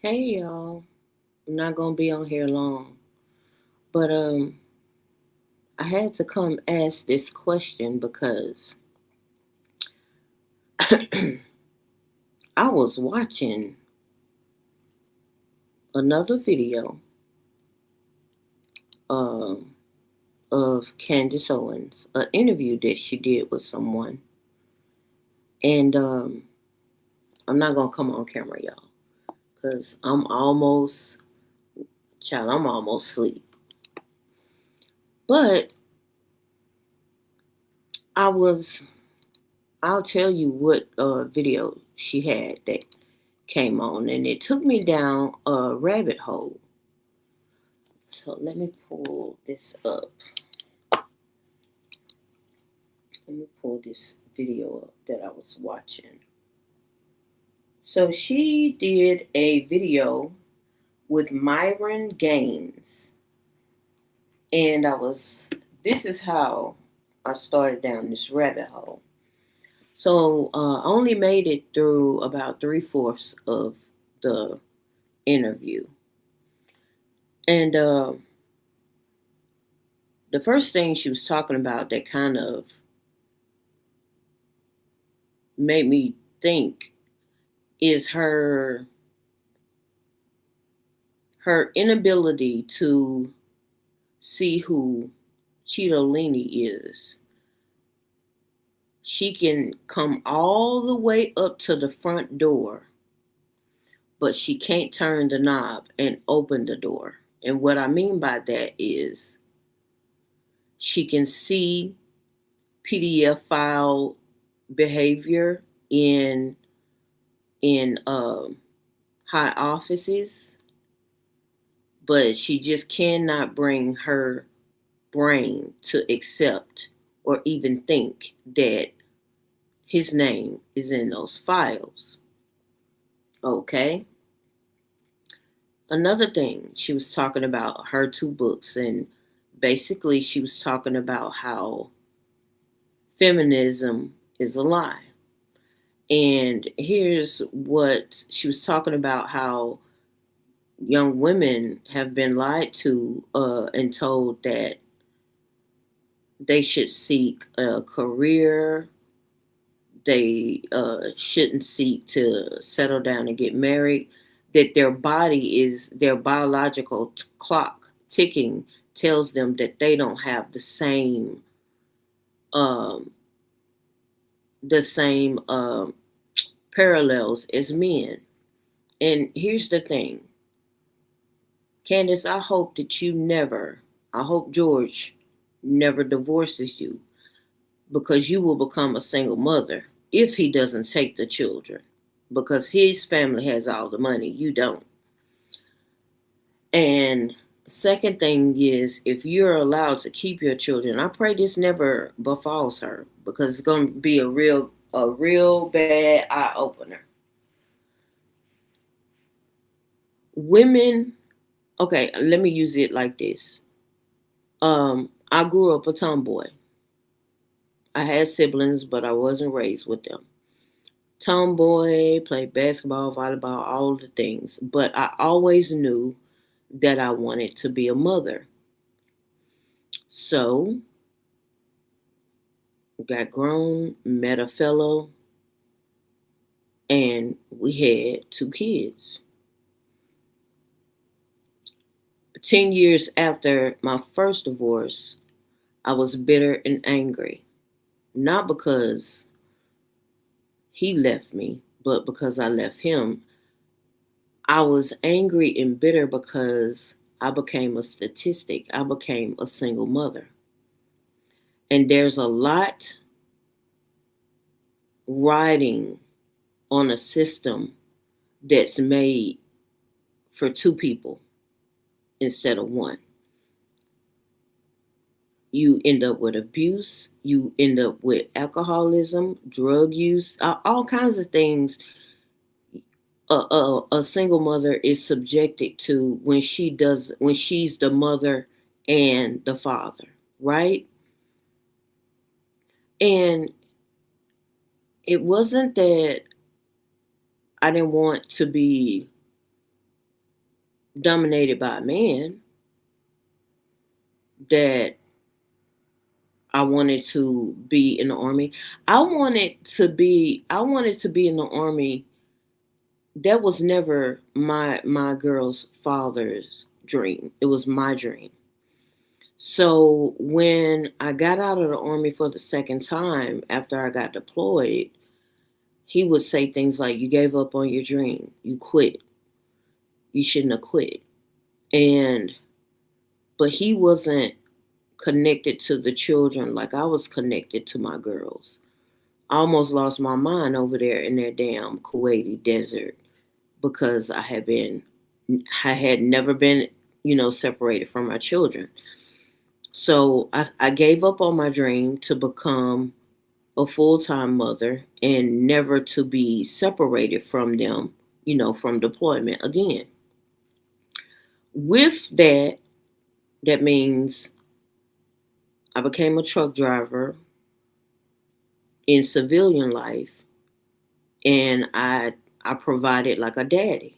Hey y'all, I'm not gonna be on here long, but I had to come ask this question because I was watching another video um of Candace Owens, an interview that she did with someone, and I'm not gonna come on camera, y'all, because I'm almost asleep. But I was, I'll tell you what video she had that came on, and it took me down a rabbit hole. So let me pull this up. Let me pull this video up that I was watching. So she did a video with Myron Gaines, and this is how I started down this rabbit hole. So I only made it through about three-fourths of the interview. And the first thing she was talking about that kind of made me think is her inability to see who Cheetolini is. She can come all the way up to the front door, but she can't turn the knob and open the door. And what I mean by that is she can see PDF file behavior in high offices, but she just cannot bring her brain to accept or even think that his name is in those files. Okay. Another thing, she was talking about her two books, and basically, she was talking about how feminism is a lie. And here's what she was talking about: how young women have been lied to and told that they should seek a career, they shouldn't seek to settle down and get married, that their body is their biological clock ticking tells them that they don't have um, the same parallels as men. And here's the thing, Candace, I hope George never divorces you, because you will become a single mother if he doesn't take the children, because his family has all the money, you don't. And second thing is, if you're allowed to keep your children, I pray this never befalls her, because it's going to be a real bad eye opener. Women, okay, let me use it like this. I grew up a tomboy. I had siblings, but I wasn't raised with them. Tomboy, played basketball, volleyball, all the things. But I always knew that I wanted to be a mother. So, got grown, met a fellow, and we had two kids. 10 years after my first divorce, I was bitter and angry. Not because he left me, but because I left him. I was angry and bitter because I became a statistic. I became a single mother. And there's a lot riding on a system that's made for two people instead of one. You end up with abuse, you end up with alcoholism, drug use, all kinds of things a single mother is subjected to when she's the mother and the father, right? And it wasn't that I didn't want to be dominated by a man that I wanted to be in the army. I wanted to be in the army. That was never my girl's father's dream. It was my dream. So when I got out of the army for the second time after I got deployed, he would say things like, "You gave up on your dream. You quit. You shouldn't have quit." And but he wasn't connected to the children like I was connected to my girls. I almost lost my mind over there in that damn Kuwaiti desert because I had never been, separated from my children. So I gave up on my dream to become a full time mother and never to be separated from them, from deployment again. With that, that means I became a truck driver in civilian life, and I provided like a daddy.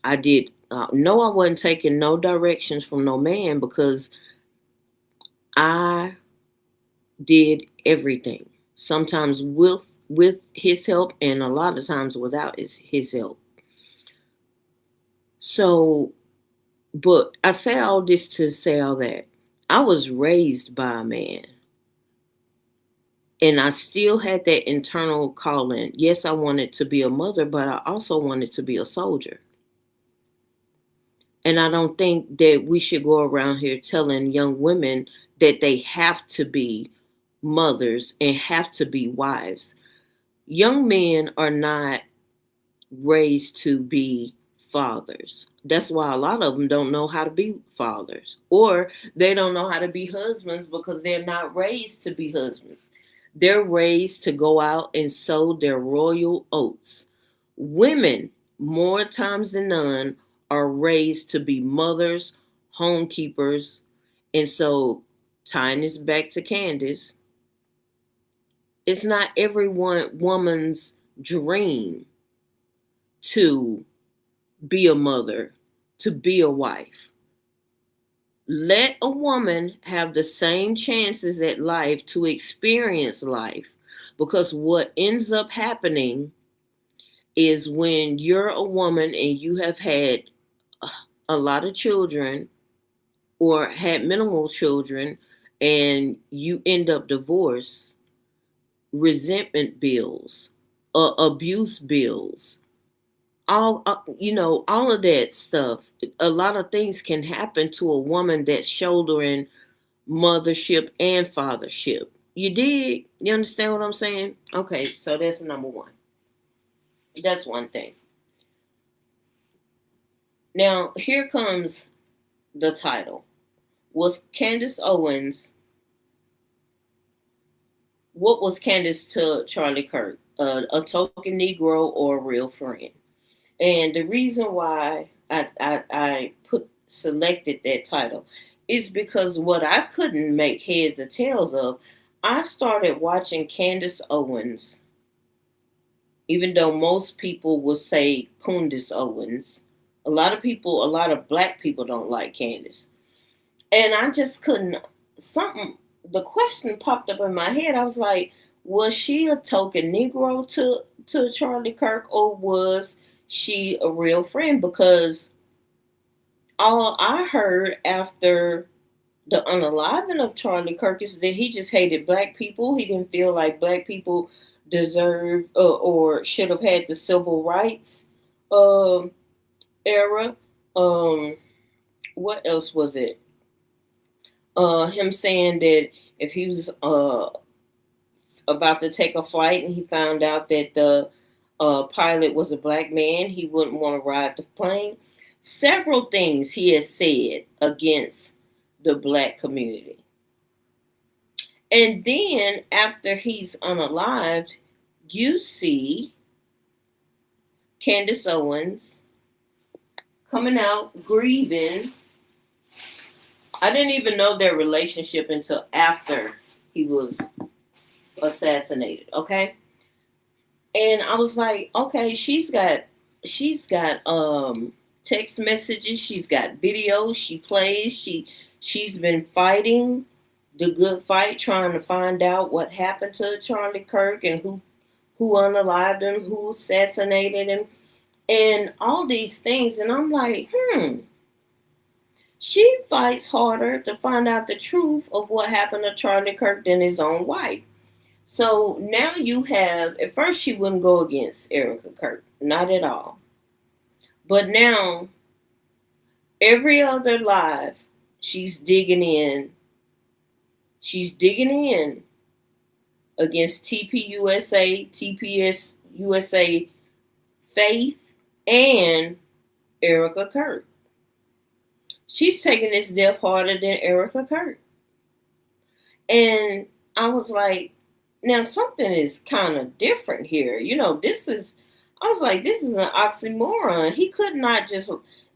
I did. No, I wasn't taking no directions from no man because I did everything. Sometimes with his help, and a lot of times without his help. So, but I say all this to say all that. I was raised by a man, and I still had that internal calling. Yes, I wanted to be a mother, but I also wanted to be a soldier. And I don't think that we should go around here telling young women that they have to be mothers and have to be wives. Young men are not raised to be fathers. That's why a lot of them don't know how to be fathers, or they don't know how to be husbands because they're not raised to be husbands. They're raised to go out and sow their royal oats. Women, more times than none, are raised to be mothers, homekeepers. And so, tying this back to Candace, it's not woman's dream to be a mother, to be a wife. Let a woman have the same chances at life to experience life, because what ends up happening is when you're a woman and you have had a lot of children or had minimal children and you end up divorced, resentment bills, abuse bills, all of that stuff. A lot of things can happen to a woman that's shouldering mothership and fathership. You dig? You understand what I'm saying? Okay, so that's number one. That's one thing. Now here comes the title. Was Candace Owens, what was Candace to Charlie Kirk? A token Negro or a real friend? And the reason why I put selected that title is because what I couldn't make heads or tails of, I started watching Candace Owens, even though most people will say Candace Owens. A lot of black people don't like Candace. And I just couldn't, something, the question popped up in my head. I was like, was she a token Negro to Charlie Kirk, or was she a real friend? Because all I heard after the unaliving of Charlie Kirk is that he just hated black people. He didn't feel like black people deserve or should have had the civil rights um era. Um, what else was it? Him saying that if he was about to take a flight and he found out that the pilot was a black man, he wouldn't want to ride the plane. Several things he has said against the black community. And then after he's unalived, you see Candace Owens coming out grieving. I didn't even know their relationship until after he was assassinated, okay? And I was like, okay, she's got text messages. She's got videos. She plays. She's been fighting the good fight, trying to find out what happened to Charlie Kirk and who unalived him, who assassinated him, and all these things. And I'm like, she fights harder to find out the truth of what happened to Charlie Kirk than his own wife. So now you have, at first she wouldn't go against Erica Kirk, not at all. But now, every other live, she's digging in. She's digging in against TPUSA, TPS USA Faith, and Erica Kirk. She's taking this death harder than Erica Kirk. And I was like, now something is kind of different here. I was like, this is an oxymoron. He could not just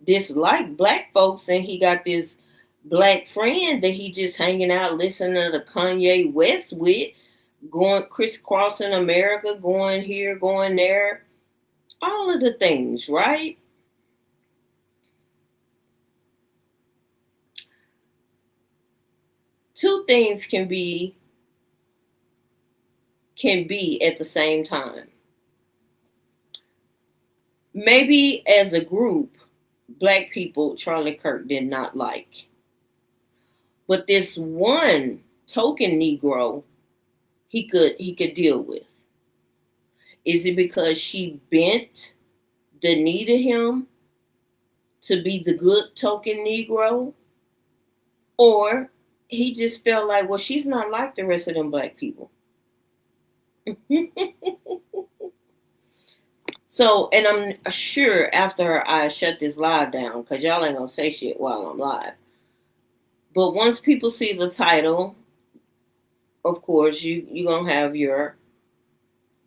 dislike black folks and he got this black friend that he just hanging out listening to Kanye West with, going crisscrossing America, going here, going there, all of the things, right? Two things can be at the same time. Maybe as a group, black people Charlie Kirk did not like. But this one token Negro he could deal with. Is it because she bent the knee to him to be the good token Negro? Or he just felt like, well, she's not like the rest of them black people. So, and I'm sure after I shut this live down, because y'all ain't gonna say shit while I'm live. But once people see the title, of course, you gonna have your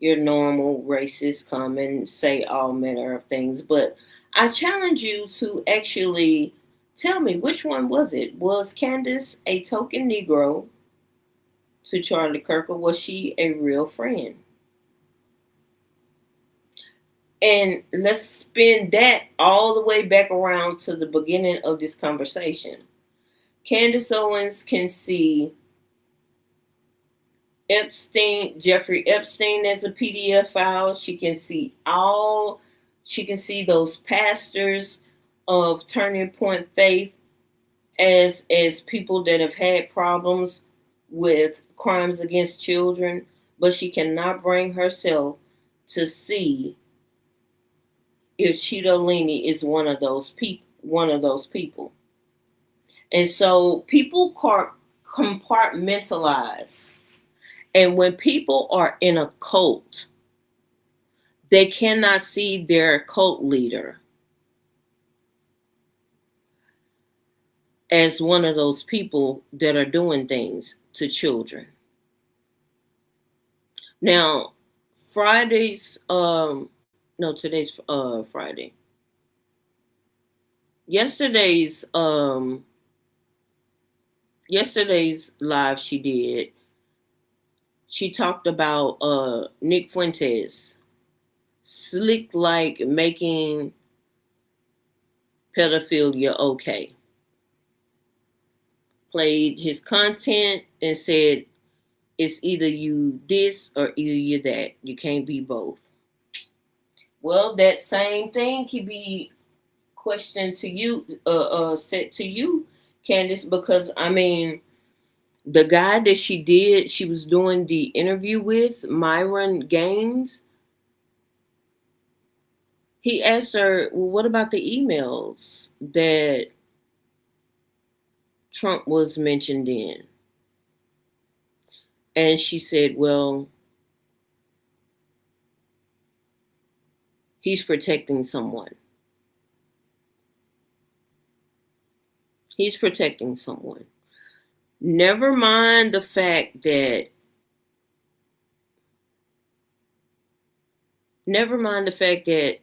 normal racists come and say all manner of things. But I challenge you to actually tell me, which one was it? Was Candace a token Negro to Charlie Kirk, or was she a real friend? And let's spin that all the way back around to the beginning of this conversation. Candace Owens can see Jeffrey Epstein as a PDF file. She can see those pastors of Turning Point Faith as people that have had problems with crimes against children, but she cannot bring herself to see if Chitolini is one of those people. And so people compartmentalize. And when people are in a cult, they cannot see their cult leader as one of those people that are doing things to children. Now, today's Friday. Yesterday's live she did, she talked about Nick Fuentes slick like making pedophilia okay. Played his content and said it's either you this or either you that. You can't be both. Well, that same thing can be questioned to you, said to you, Candace, because I mean, the guy that she was doing the interview with, Myron Gaines, he asked her, well, what about the emails that Trump was mentioned in? And she said, well, he's protecting someone. He's protecting someone. Never mind the fact that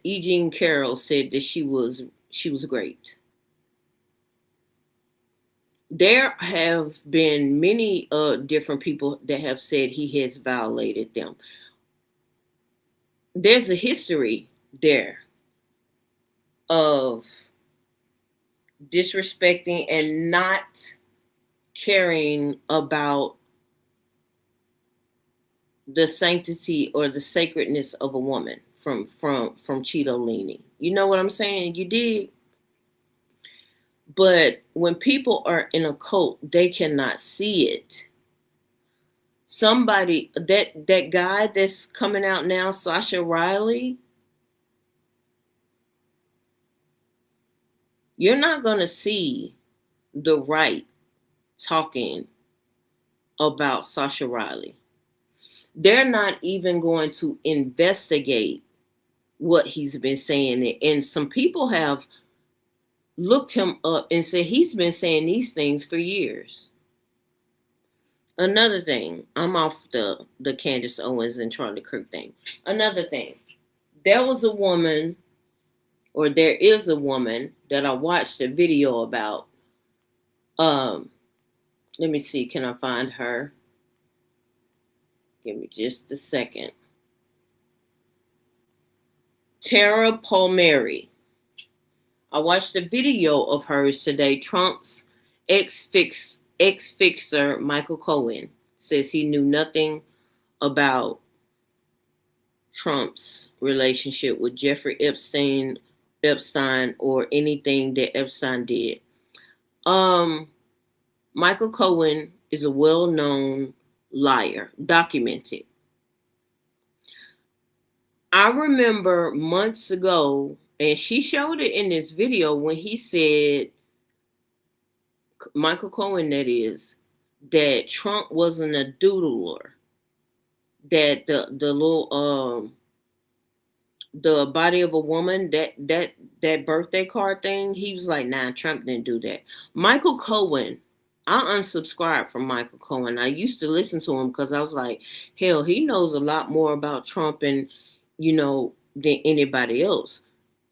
E. Jean Carroll said that she was great. There have been many different people that have said he has violated them. There's a history there. of disrespecting and not caring about the sanctity or the sacredness of a woman from Cheeto leaning. You know what I'm saying? You did. But when people are in a cult, they cannot see it. Somebody that guy that's coming out now, Sasha Riley, you're not gonna see the right talking about Sasha Riley. They're not even going to investigate what he's been saying. And some people have looked him up and said he's been saying these things for years. Another thing, I'm off the Candace Owens and Charlie Kirk thing. Another thing, there was a woman, or there is a woman that I watched a video about. Let me see, can I find her? Give me just a second. Tara Palmieri. I watched a video of hers today. Trump's ex-fixer Michael Cohen says he knew nothing about Trump's relationship with Jeffrey Epstein or anything that Epstein did. Michael Cohen is a well-known liar, documented. I remember months ago, and she showed it in this video when he said, Michael Cohen that is, that Trump wasn't a doodler, that the little the body of a woman, that birthday card thing, he was like, nah, Trump didn't do that. Michael Cohen, I unsubscribed from Michael Cohen. I used to listen to him because I was like, hell, he knows a lot more about Trump and than anybody else.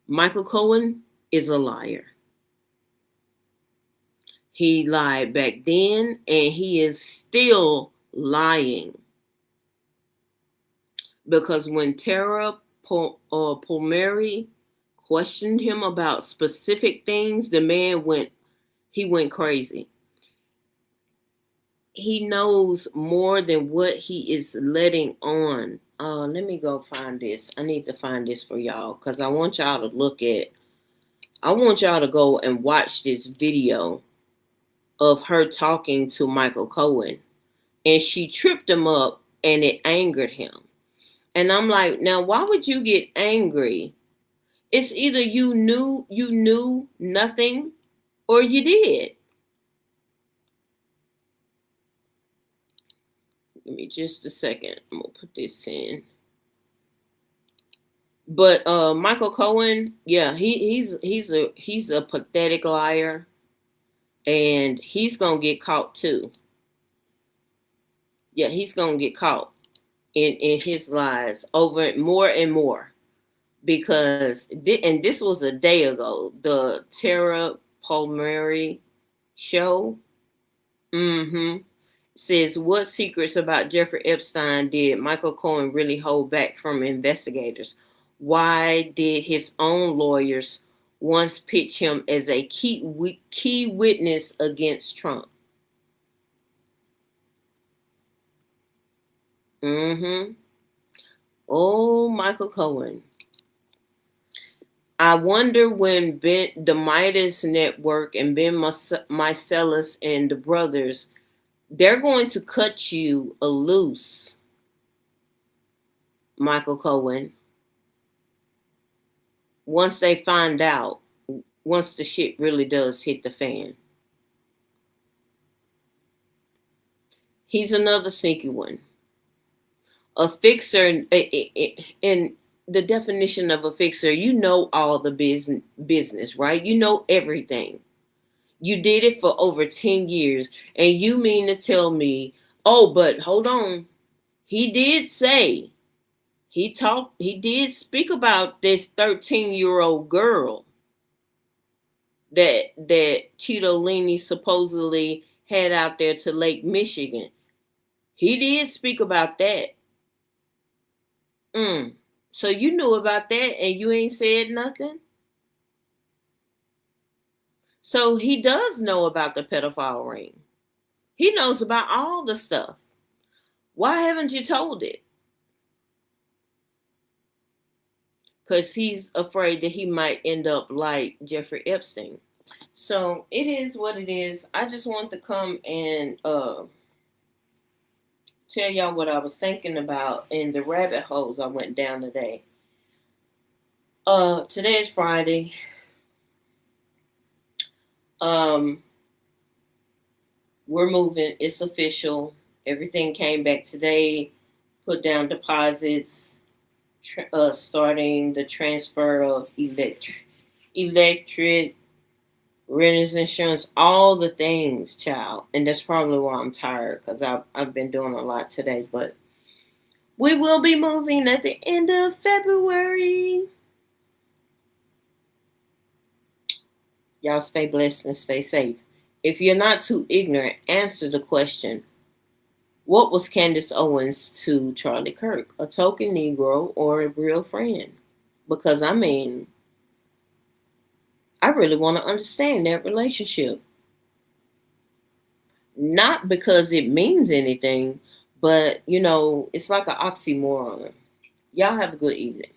Michael Cohen is a liar. He lied back then and he is still lying. Because when Tara Palmieri questioned him about specific things, the man went crazy. He knows more than what he is letting on. Let me go find this. I need to find this for y'all because I want y'all to go and watch this video of her talking to Michael Cohen. And she tripped him up and it angered him. And I'm like, now why would you get angry? It's either you knew nothing or you did. Give me just a second. I'm gonna put this in. But Michael Cohen, yeah, he's a pathetic liar, and he's gonna get caught too. Yeah, he's gonna get caught in his lies over more and more, because and this was a day ago, the Tara Palmieri show. Says, what secrets about Jeffrey Epstein did Michael Cohen really hold back from investigators? Why did his own lawyers once pitch him as a key witness against Trump? Oh, Michael Cohen. I wonder when the Midas Network and Ben Meiselas and the brothers, they're going to cut you a loose, Michael Cohen, once they find out, once the shit really does hit the fan. He's another sneaky one. A fixer, and the definition of a fixer, you know all the business, right? You know everything. You did it for over 10 years, and you mean to tell me, oh, but hold on. He did say, he did speak about this 13-year-old girl that Cheeto supposedly had out there to Lake Michigan. He did speak about that. So you knew about that and you ain't said nothing? So he does know about the pedophile ring. He knows about all the stuff. Why haven't you told it? Because he's afraid that he might end up like Jeffrey Epstein. So it is what it is. I just want to come and tell y'all what I was thinking about in the rabbit holes I went down today. Today is Friday. Um, we're moving. It's official. Everything came back today. Put down deposits. Starting the transfer of electric, renters insurance, all the things, child. And that's probably why I'm tired because I've been doing a lot today. But we will be moving at the end of February. Y'all stay blessed and stay safe. If you're not too ignorant, answer the question: what was Candace Owens to Charlie Kirk? A token Negro or a real friend? Because I mean, I really want to understand that relationship. Not because it means anything, but it's like an oxymoron. Y'all have a good evening.